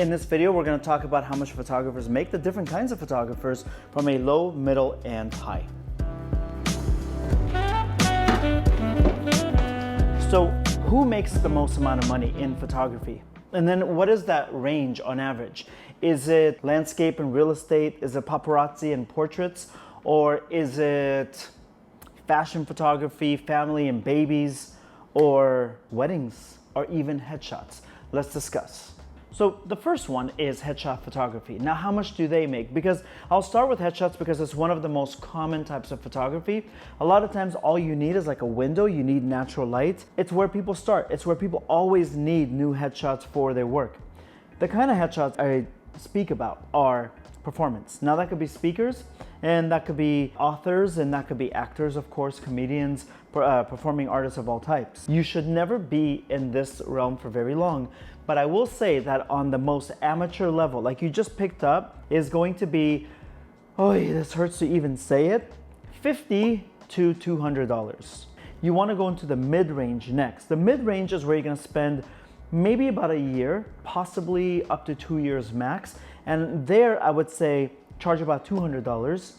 In this video, we're going to talk about how much photographers make, the different kinds of photographers from a low, middle, and high. So who makes the most amount of money in photography? And then what is that range on average? Is it landscape and real estate? Is it paparazzi and portraits? Or is it fashion photography, family and babies, or weddings, or even headshots? Let's discuss. So the first one is headshot photography. Now, how much do they make? Because I'll start with headshots because it's one of the most common types of photography. A lot of times all you need is like a window, you need natural light. It's where people start. It's where people always need new headshots for their work. The kind of headshots I speak about are performance. Now that could be speakers, and that could be authors, and that could be actors, of course, comedians, performing artists of all types. You should never be in this realm for very long, but I will say that on the most amateur level, like you just picked up, is going to be, oh, this hurts to even say it, $50 to $200. You want to go into the mid-range next. The mid-range is where you're going to spend maybe about a year, possibly up to 2 years max. And there I would say charge about $200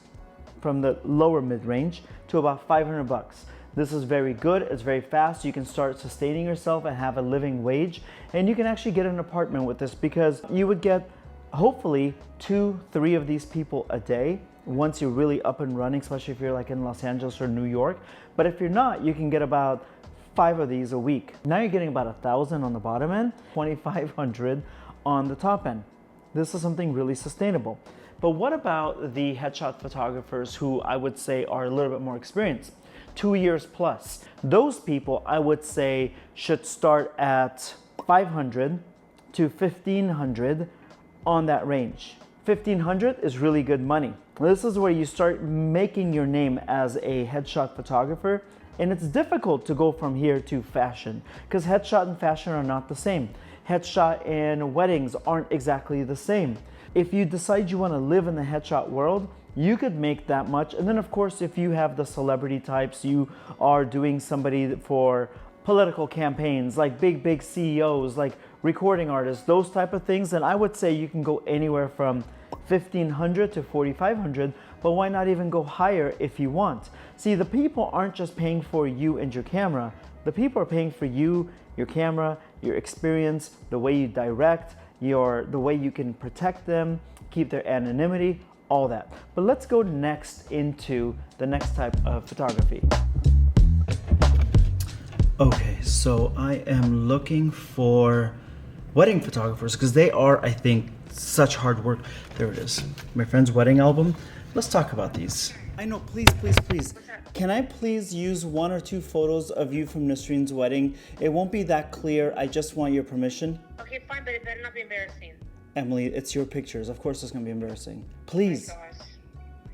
from the lower mid-range to about $500. This is very good, it's very fast. You can start sustaining yourself and have a living wage. And you can actually get an apartment with this because you would get hopefully 2-3 of these people a day once you're really up and running, especially if you're like in Los Angeles or New York. But if you're not, you can get about 5 of these a week. Now you're getting about 1,000 on the bottom end, 2,500 on the top end. This is something really sustainable. But what about the headshot photographers who I would say are a little bit more experienced, 2 years plus? Those people I would say should start at 500 to 1,500 on that range. 1,500 is really good money. This is where you start making your name as a headshot photographer. And it's difficult to go from here to fashion because headshot and fashion are not the same. Headshot and weddings aren't exactly the same. If you decide you want to live in the headshot world, you could make that much. And then of course, if you have the celebrity types, you are doing somebody for political campaigns, like big CEOs, like recording artists, those type of things, then I would say you can go anywhere from 1,500 to 4,500, but why not even go higher if you want? See, the people aren't just paying for you and your camera. The people are paying for you, your camera, your experience, the way you direct, the way you can protect them, keep their anonymity, all that. But let's go next into the next type of photography. Okay, so I am looking for wedding photographers because they are, I think, such hard work. There it is, my friend's wedding album. Let's talk about these. I know, please. Can I please use 1 or 2 photos of you from Nasreen's wedding? It won't be that clear. I just want your permission. Okay, fine, but it better not be embarrassing. Emily, it's your pictures. Of course it's gonna be embarrassing. Please. Oh my gosh.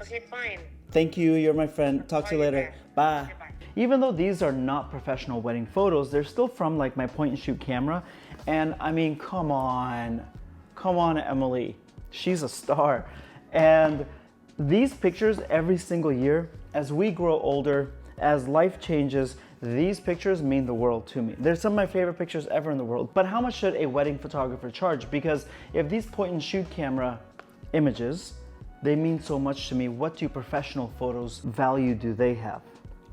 Okay, fine. Thank you, you're my friend. Talk to you later. Bye. Okay, bye. Even though these are not professional wedding photos, they're still from like my point and shoot camera. And I mean, come on, Emily. She's a star. And these pictures every single year, as we grow older, as life changes, these pictures mean the world to me. They're some of my favorite pictures ever in the world. But how much should a wedding photographer charge? Because if these point and shoot camera images, they mean so much to me, what do professional photos value do they have?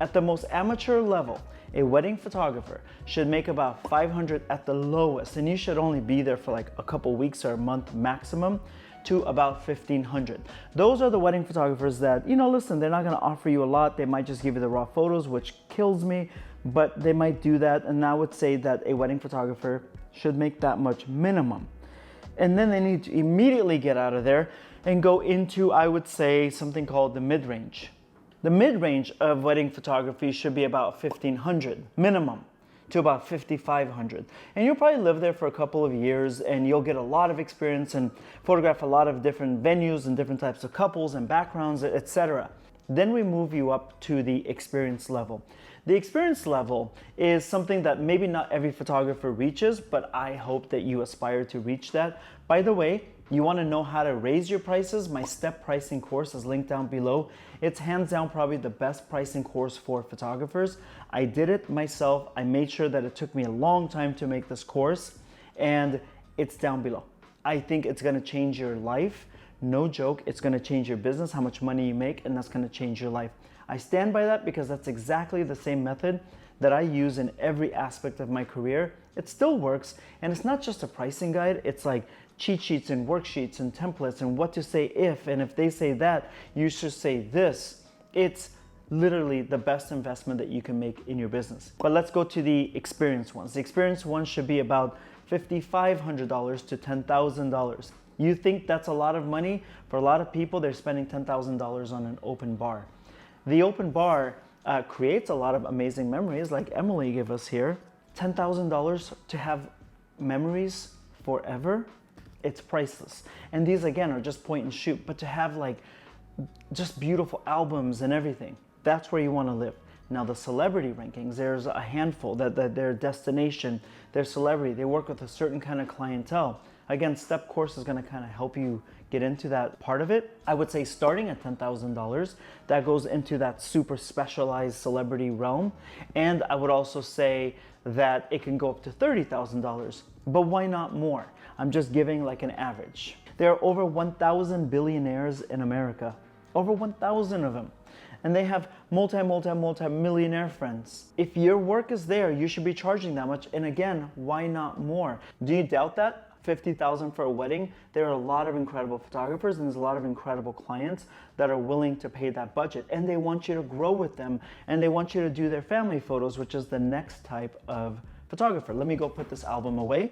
At the most amateur level, a wedding photographer should make about 500 at the lowest, and you should only be there for like a couple weeks or a month maximum, to about 1,500. Those are the wedding photographers that, listen, they're not gonna offer you a lot. They might just give you the raw photos, which kills me, but they might do that. And I would say that a wedding photographer should make that much minimum. And then they need to immediately get out of there and go into, I would say, something called the mid-range. The mid-range of wedding photography should be about 1,500 minimum to about 5,500. And you'll probably live there for a couple of years and you'll get a lot of experience and photograph a lot of different venues and different types of couples and backgrounds, etc. Then we move you up to the experience level. The experience level is something that maybe not every photographer reaches, but I hope that you aspire to reach that. By the way, you want to know how to raise your prices? My step pricing course is linked down below. It's hands down probably the best pricing course for photographers. I did it myself. I made sure that it took me a long time to make this course, and it's down below. I think it's gonna change your life. No joke, it's gonna change your business, how much money you make, and that's gonna change your life. I stand by that because that's exactly the same method that I use in every aspect of my career. It still works, and it's not just a pricing guide, it's like cheat sheets and worksheets and templates and what to say if, and if they say that, you should say this. It's literally the best investment that you can make in your business. But let's go to the experienced ones. The experienced ones should be about $5,500 to $10,000. You think that's a lot of money? For a lot of people, they're spending $10,000 on an open bar. The open bar creates a lot of amazing memories, like Emily gave us here. $10,000 to have memories forever, it's priceless. And these again are just point and shoot, but to have like just beautiful albums and everything, that's where you want to live. Now the celebrity rankings, there's a handful that their destination, their celebrity, they work with a certain kind of clientele. Again, Step Course is going to kind of help you get into that part of it. I would say starting at $10,000, that goes into that super specialized celebrity realm. And I would also say that it can go up to $30,000, but why not more? I'm just giving like an average. There are over 1,000 billionaires in America, over 1,000 of them. And they have multi-millionaire friends. If your work is there, you should be charging that much. And again, why not more? Do you doubt that? $50,000 for a wedding? There are a lot of incredible photographers and there's a lot of incredible clients that are willing to pay that budget. And they want you to grow with them and they want you to do their family photos, which is the next type of photographer. Let me go put this album away.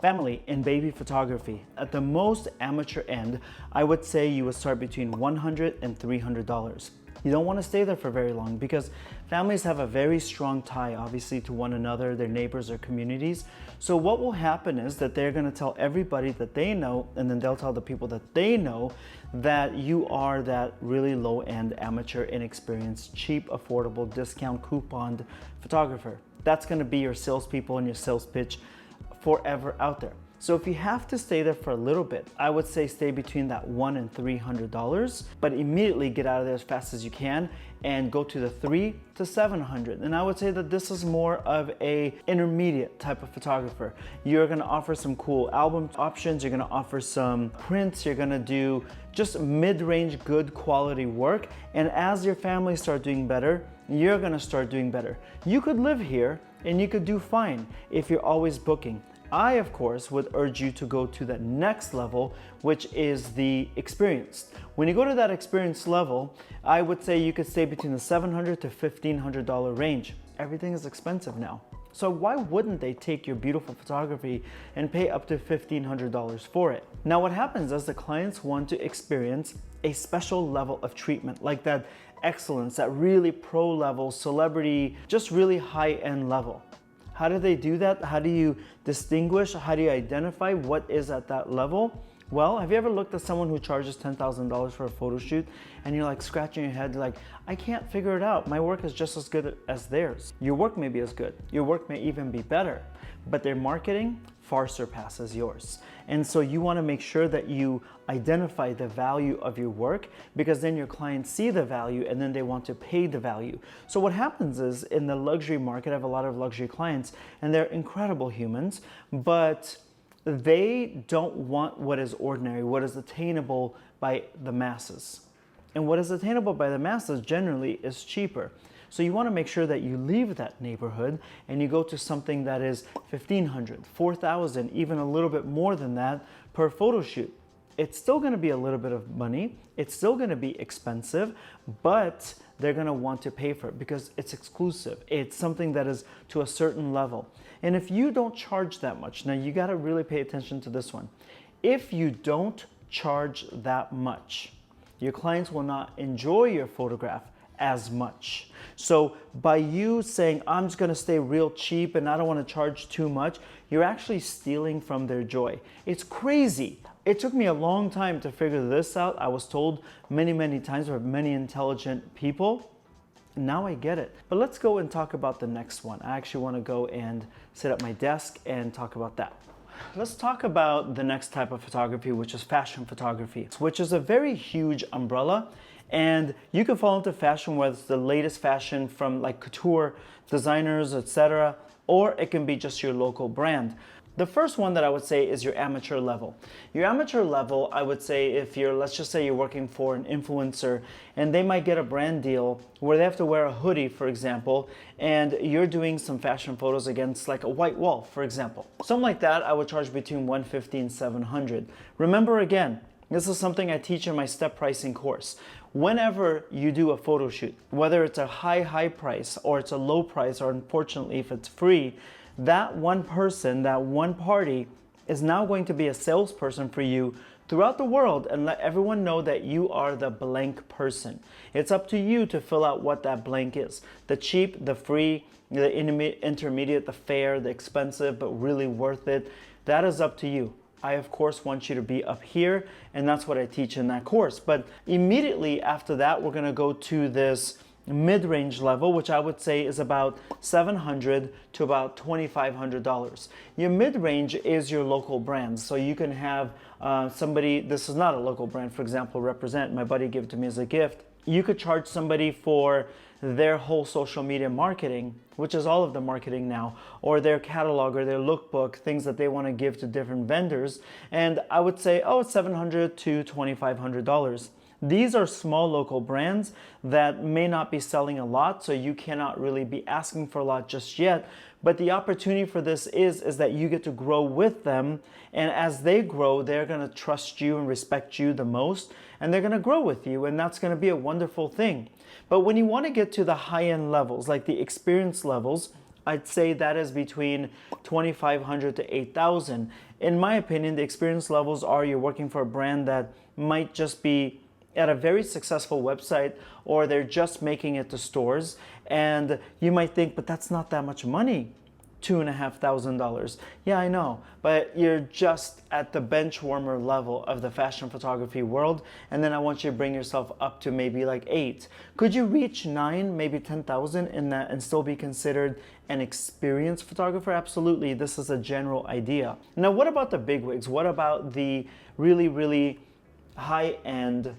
Family and baby photography. At the most amateur end, I would say you would start between $100 and $300. You don't want to stay there for very long because families have a very strong tie, obviously, to one another, their neighbors, their communities. So what will happen is that they're going to tell everybody that they know, and then they'll tell the people that they know that you are that really low-end, amateur, inexperienced, cheap, affordable, discount, couponed photographer. That's going to be your salespeople and your sales pitch forever out there. So if you have to stay there for a little bit, I would say stay between that $100 and $300, but immediately get out of there as fast as you can and go to the $300 to $700. And I would say that this is more of a intermediate type of photographer. You're gonna offer some cool album options, you're gonna offer some prints, you're gonna do just mid-range, good quality work. And as your family start doing better, you're gonna start doing better. You could live here and you could do fine if you're always booking. I, of course, would urge you to go to the next level, which is the experienced. When you go to that experienced level, I would say you could stay between the $700 to $1,500 range. Everything is expensive now. So why wouldn't they take your beautiful photography and pay up to $1,500 for it? Now what happens is the clients want to experience a special level of treatment, like that excellence, that really pro level, celebrity, just really high-end level. How do they do that? How do you distinguish? How do you identify what is at that level? Well, have you ever looked at someone who charges $10,000 for a photo shoot and you're like scratching your head, like, I can't figure it out. My work is just as good as theirs. Your work may be as good. Your work may even be better, but their marketing far surpasses yours. And so you want to make sure that you identify the value of your work, because then your clients see the value and then they want to pay the value. So what happens is in the luxury market, I have a lot of luxury clients and they're incredible humans, but they don't want what is ordinary, what is attainable by the masses. And what is attainable by the masses generally is cheaper. So you want to make sure that you leave that neighborhood and you go to something that is $1,500, $4,000, even a little bit more than that per photo shoot. It's still going to be a little bit of money. It's still going to be expensive, but they're going to want to pay for it because it's exclusive. It's something that is to a certain level. And if you don't charge that much, now you got to really pay attention to this one. If you don't charge that much, your clients will not enjoy your photograph as much. So by you saying, I'm just gonna stay real cheap and I don't wanna charge too much, you're actually stealing from their joy. It's crazy. It took me a long time to figure this out. I was told many times by many intelligent people. Now I get it. But let's go and talk about the next one. I actually wanna go and sit at my desk and talk about that. Let's talk about the next type of photography, which is fashion photography, which is a very huge umbrella. And you can fall into fashion, whether it's the latest fashion from like couture designers, etc., or it can be just your local brand. The first one that I would say is your amateur level. Your amateur level, I would say if you're, let's just say you're working for an influencer and they might get a brand deal where they have to wear a hoodie, for example, and you're doing some fashion photos against like a white wall, for example. Something like that, I would charge between $150 and $700. Remember again, this is something I teach in my step pricing course. Whenever you do a photo shoot, whether it's a high price or it's a low price, or unfortunately if it's free, that one person, that one party is now going to be a salesperson for you throughout the world and let everyone know that you are the blank person. It's up to you to fill out what that blank is. The cheap, the free, the intermediate, the fair, the expensive, but really worth it. That is up to you. I, of course, want you to be up here, and that's what I teach in that course. But immediately after that, we're gonna go to this mid-range level, which I would say is about $700 to about $2,500. Your mid-range is your local brands. So you can have somebody, this is not a local brand, for example, Represent, my buddy gave it to me as a gift. You could charge somebody for their whole social media marketing, which is all of the marketing now, or their catalog or their lookbook, things that they want to give to different vendors. And I would say, oh, it's $700 to $2,500. These are small local brands that may not be selling a lot, so you cannot really be asking for a lot just yet. But the opportunity for this is that you get to grow with them, and as they grow, they're going to trust you and respect you the most, and they're going to grow with you, and that's going to be a wonderful thing. But when you want to get to the high-end levels, like the experience levels, I'd say that is between $2,500 to $8,000. In my opinion, the experience levels are you're working for a brand that might just be at a very successful website, or they're just making it to stores, and you might think, but that's not that much money, $2,500. Yeah, I know, but you're just at the bench warmer level of the fashion photography world, and then I want you to bring yourself up to maybe like 8. Could you reach 9, maybe 10,000 in that and still be considered an experienced photographer? Absolutely, this is a general idea. Now, what about the bigwigs? What about the really high-end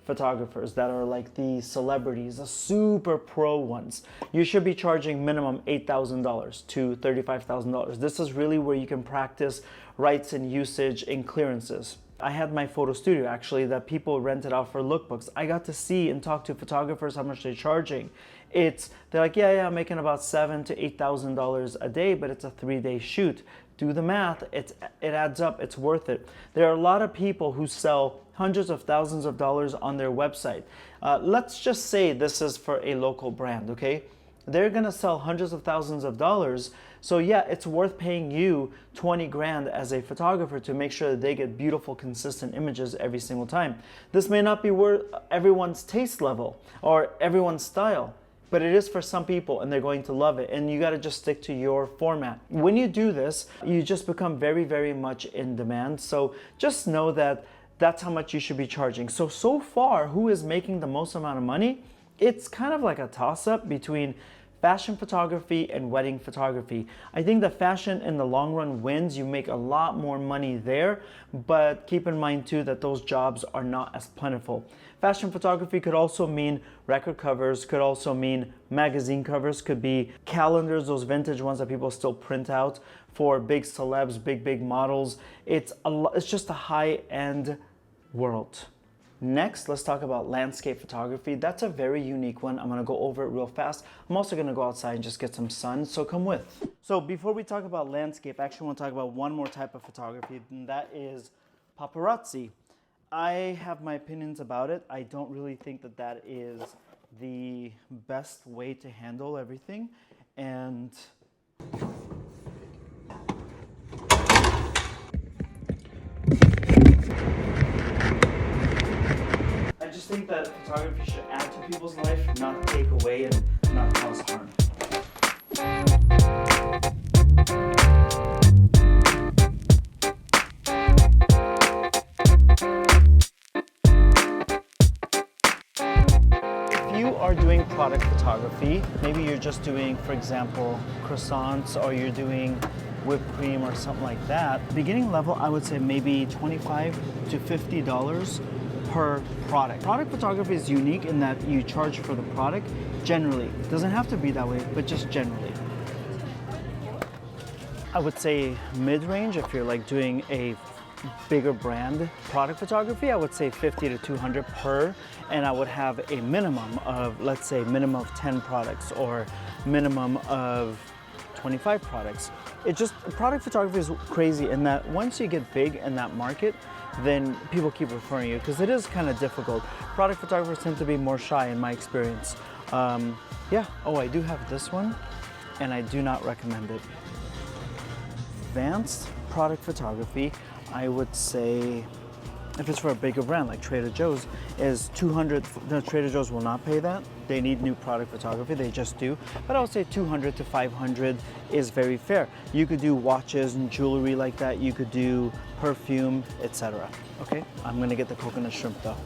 photographers that are like the celebrities, the super pro ones? You should be charging minimum $8,000 to $35,000. This is really where you can practice rights and usage and clearances. I had my photo studio actually that people rented out for lookbooks. I got to see and talk to photographers how much they're charging. They're like, yeah, I'm making about $7,000 to $8,000 a day, but it's a 3-day shoot. Do the math, it adds up, it's worth it. There are a lot of people who sell hundreds of thousands of dollars on their website. Let's just say this is for a local brand, okay? They're gonna sell hundreds of thousands of dollars. So yeah, it's worth paying you 20 grand as a photographer to make sure that they get beautiful, consistent images every single time. This may not be worth everyone's taste level or everyone's style, but it is for some people and they're going to love it, and you got to just stick to your format. When you do this, you just become very much in demand. So just know that that's how much you should be charging. So far, who is making the most amount of money? It's kind of like a toss-up between fashion photography and wedding photography. I think the fashion in the long run wins. You make a lot more money there, but keep in mind too that those jobs are not as plentiful. Fashion photography could also mean record covers, could also mean magazine covers, could be calendars, those vintage ones that people still print out for big celebs, big models. It's just a high-end world. Next, let's talk about landscape photography. That's a very unique one. I'm gonna go over it real fast. I'm also gonna go outside and just get some sun, so come with. So before we talk about landscape, I actually wanna talk about one more type of photography, and that is paparazzi. I have my opinions about it. I don't really think that that is the best way to handle everything, and I just think that photography should add to people's life, not take away and not cause harm. If you are doing product photography, maybe you're just doing, for example, croissants, or you're doing whipped cream or something like that. Beginning level, I would say maybe $25 to $50 per product. Product photography is unique in that you charge for the product generally. It doesn't have to be that way, but just generally. I would say mid-range. If you're like doing a bigger brand product photography, I would say 50 to 200 per, and I would have a minimum of, let's say, minimum of 10 products or minimum of 25 products. Product photography is crazy in that once you get big in that market, then people keep referring you because it is kind of difficult. Product photographers tend to be more shy in my experience. Yeah, oh, I do have this one and I do not recommend it. Advanced product photography, I would say, if it's for a bigger brand like Trader Joe's, is 200. No, Trader Joe's will not pay that. They need new product photography, they just do. But I would say 200 to 500 is very fair. You could do watches and jewelry like that. You could do perfume, etc. Okay, I'm gonna get the coconut shrimp though.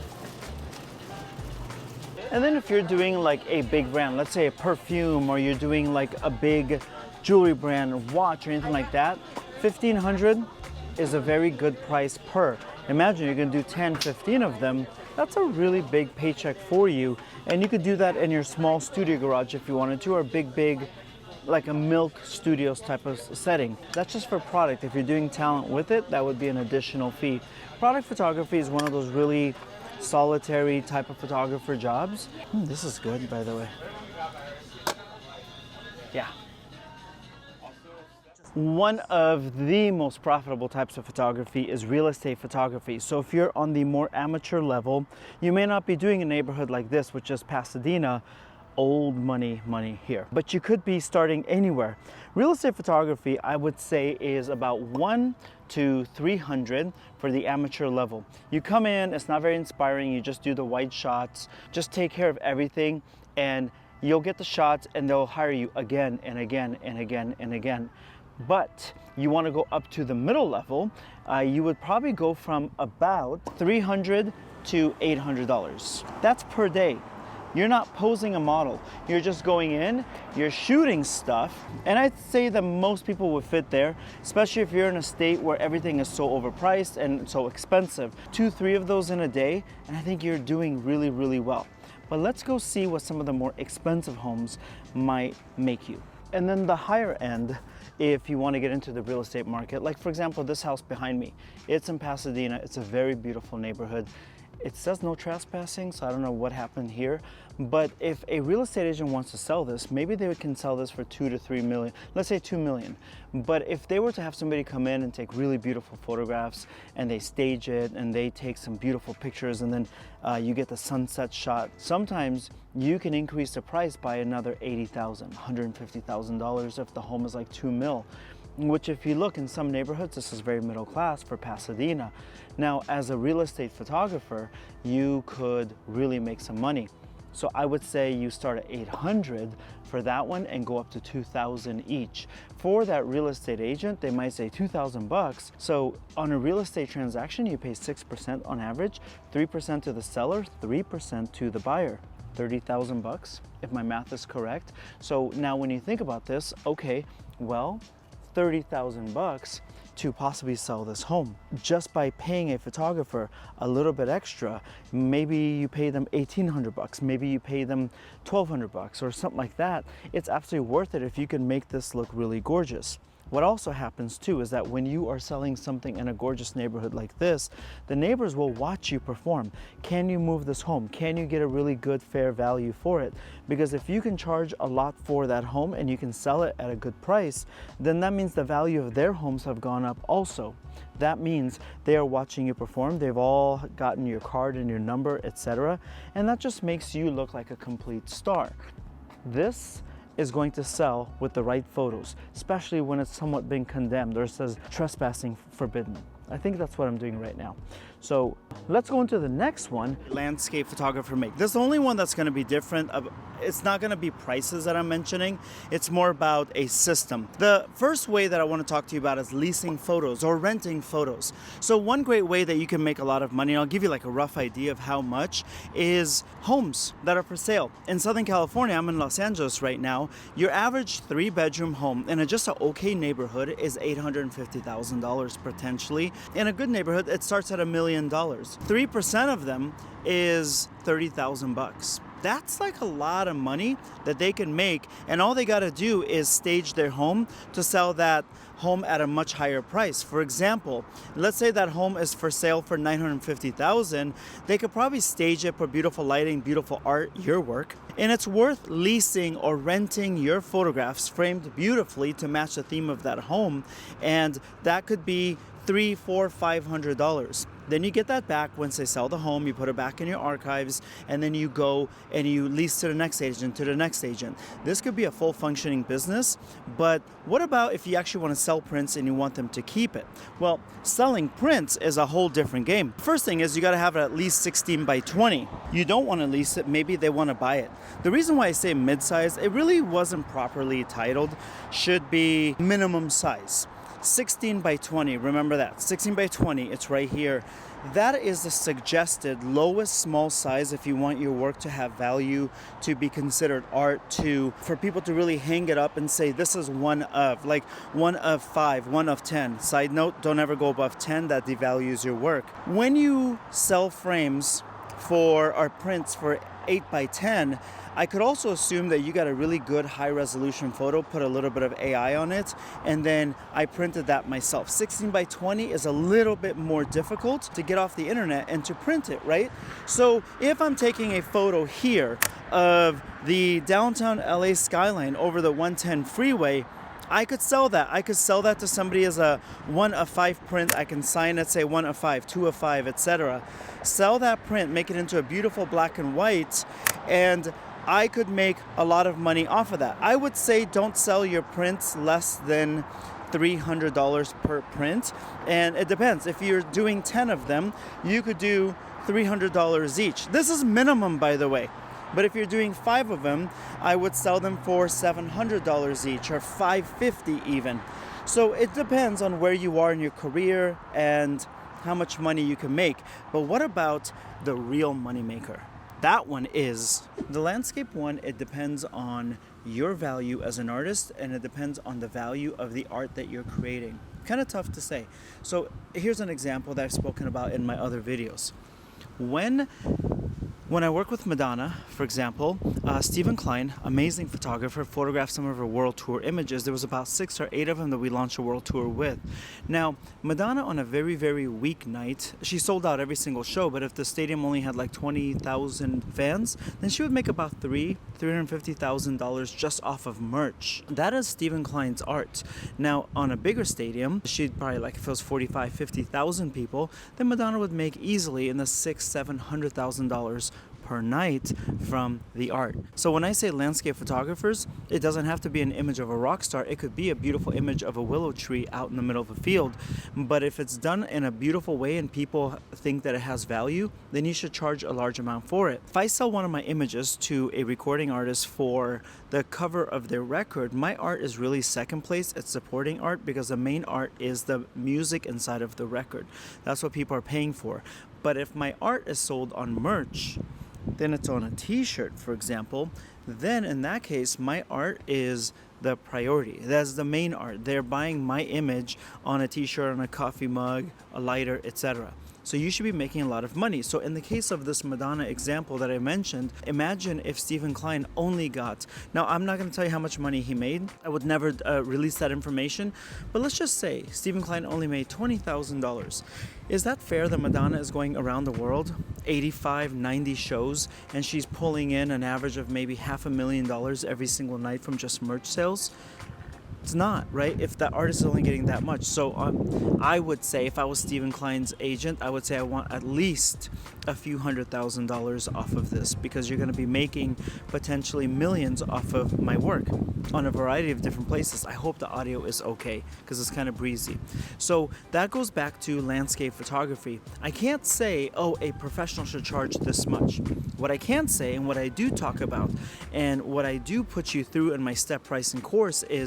And then if you're doing like a big brand, let's say a perfume, or you're doing like a big jewelry brand or watch or anything like that, 1,500 is a very good price per. Imagine you're gonna do 10, 15 of them. That's a really big paycheck for you. And you could do that in your small studio garage if you wanted to, or big, like a Milk Studios type of setting. That's just for product. If you're doing talent with it, that would be an additional fee. Product photography is one of those really solitary type of photographer jobs. This is good, by the way. Yeah. One of the most profitable types of photography is real estate photography. So if you're on the more amateur level, you may not be doing a neighborhood like this, which is Pasadena, old money here. But you could be starting anywhere. Real estate photography, I would say, is about 1 to 300 for the amateur level. You come in, it's not very inspiring, you just do the wide shots, just take care of everything, and you'll get the shots and they'll hire you again and again and again and again. But you want to go up to the middle level, you would probably go from about $300 to $800. That's per day. You're not posing a model. You're just going in, you're shooting stuff, and I'd say that most people would fit there, especially if you're in a state where everything is so overpriced and so expensive. 2, 3 of those in a day, and I think you're doing really, really well. But let's go see what some of the more expensive homes might make you. And then the higher end, if you want to get into the real estate market, like for example, this house behind me, it's in Pasadena. It's a very beautiful neighborhood. It says no trespassing, so I don't know what happened here. But if a real estate agent wants to sell this, maybe they can sell this for 2 to 3 million, let's say 2 million. But if they were to have somebody come in and take really beautiful photographs and they stage it and they take some beautiful pictures and then you get the sunset shot, sometimes you can increase the price by another $80,000, $150,000 if the home is like 2 mil. Which if you look in some neighborhoods, this is very middle class for Pasadena. Now, as a real estate photographer, you could really make some money. So I would say you start at 800 for that one and go up to 2,000 each. For that real estate agent, they might say 2,000 bucks. So on a real estate transaction, you pay 6% on average, 3% to the seller, 3% to the buyer. 30,000 bucks, if my math is correct. So now when you think about this, okay, well, 30,000 bucks to possibly sell this home. Just by paying a photographer a little bit extra, maybe you pay them 1,800 bucks, maybe you pay them 1,200 bucks or something like that. It's absolutely worth it if you can make this look really gorgeous. What also happens too is that when you are selling something in a gorgeous neighborhood like this, the neighbors will watch you perform. Can you move this home? Can you get a really good fair value for it? Because if you can charge a lot for that home and you can sell it at a good price, then that means the value of their homes have gone up also. That means they are watching you perform. They've all gotten your card and your number, etc. And that just makes you look like a complete star. This is going to sell with the right photos, especially when it's somewhat been condemned or it says trespassing forbidden. I think that's what I'm doing right now. So let's go into the next one. Landscape photographer make. This is the only one that's going to be different. It's not going to be prices that I'm mentioning. It's more about a system. The first way that I want to talk to you about is leasing photos or renting photos. So one great way that you can make a lot of money, and I'll give you like a rough idea of how much, is homes that are for sale. In Southern California, I'm in Los Angeles right now, your average 3-bedroom home in just an okay neighborhood is $850,000 potentially. In a good neighborhood, it starts at $1 million. 3% of them is 30,000 bucks. That's like a lot of money that they can make, and all they got to do is stage their home to sell that home at a much higher price. For example, let's say that home is for sale for $950,000. They could probably stage it, put beautiful lighting, beautiful art, your work, and it's worth leasing or renting your photographs framed beautifully to match the theme of that home, and that could be $300, $400, $500. Then you get that back once they sell the home, you put it back in your archives, and then you go and you lease to the next agent, to the next agent. This could be a full functioning business, but what about if you actually want to sell prints and you want them to keep it? Well, selling prints is a whole different game. First thing is you got to have it at least 16 by 20. You don't want to lease it, maybe they want to buy it. The reason why I say mid-size, it really wasn't properly titled, should be minimum size. 16 by 20, remember that, 16 by 20, it's right here. That is the suggested lowest small size if you want your work to have value, to be considered art, for people to really hang it up and say this is one of, like 1 of 5, 1 of 10. Side note, don't ever go above 10, that devalues your work. When you sell frames for our prints for 8 by 10, I could also assume that you got a really good high resolution photo, put a little bit of AI on it, and then I printed that myself. 16 by 20 is a little bit more difficult to get off the internet and to print it, right? So if I'm taking a photo here of the downtown LA skyline over the 110 freeway, I could sell that. I could sell that to somebody as a 1 of 5 print. I can sign it, say 1 of 5, 2 of 5, etc. Sell that print, make it into a beautiful black and white, and I could make a lot of money off of that. I would say don't sell your prints less than $300 per print, and it depends. If you're doing 10 of them, you could do $300 each. This is minimum, by the way. But if you're doing 5 of them, I would sell them for $700 each, or $550 even. So it depends on where you are in your career and how much money you can make. But what about the real moneymaker? That one is the landscape one. It depends on your value as an artist, and it depends on the value of the art that you're creating. Kind of tough to say. So here's an example that I've spoken about in my other videos. When I work with Madonna, for example, Stephen Klein, amazing photographer, photographed some of her world tour images. There was about 6 or 8 of them that we launched a world tour with. Now, Madonna on a very, very weak night, she sold out every single show, but if the stadium only had like 20,000 fans, then she would make about $350,000 just off of merch. That is Stephen Klein's art. Now, on a bigger stadium, she'd probably, like if it was 45, 50,000 people, then Madonna would make easily in the $600,000-$700,000 per night from the art. So when I say landscape photographers, it doesn't have to be an image of a rock star. It could be a beautiful image of a willow tree out in the middle of a field. But if it's done in a beautiful way and people think that it has value, then you should charge a large amount for it. If I sell one of my images to a recording artist for the cover of their record, my art is really second place. It's supporting art, because the main art is the music inside of the record. That's what people are paying for. But if my art is sold on merch, then it's on a t-shirt, for example, then in that case, my art is the priority. That's the main art. They're buying my image on a t-shirt, on a coffee mug, a lighter, etc. So you should be making a lot of money. So in the case of this Madonna example that I mentioned, imagine if Stephen Klein only got, now I'm not going to tell you how much money he made. I would never release that information. But let's just say Stephen Klein only made $20,000. Is that fair that Madonna is going around the world, 85, 90 shows, and she's pulling in an average of maybe $500,000 every single night from just merch sales? It's not, right? If that artist is only getting that much. So I would say, if I was Stephen Klein's agent, I would say I want at least a few $100,000 off of this, because you're going to be making potentially millions off of my work on a variety of different places. I hope the audio is okay, because it's kind of breezy. So that goes back to landscape photography. I can't say, oh, a professional should charge this much. What I can say, and what I do talk about, and what I do put you through in my step pricing course, is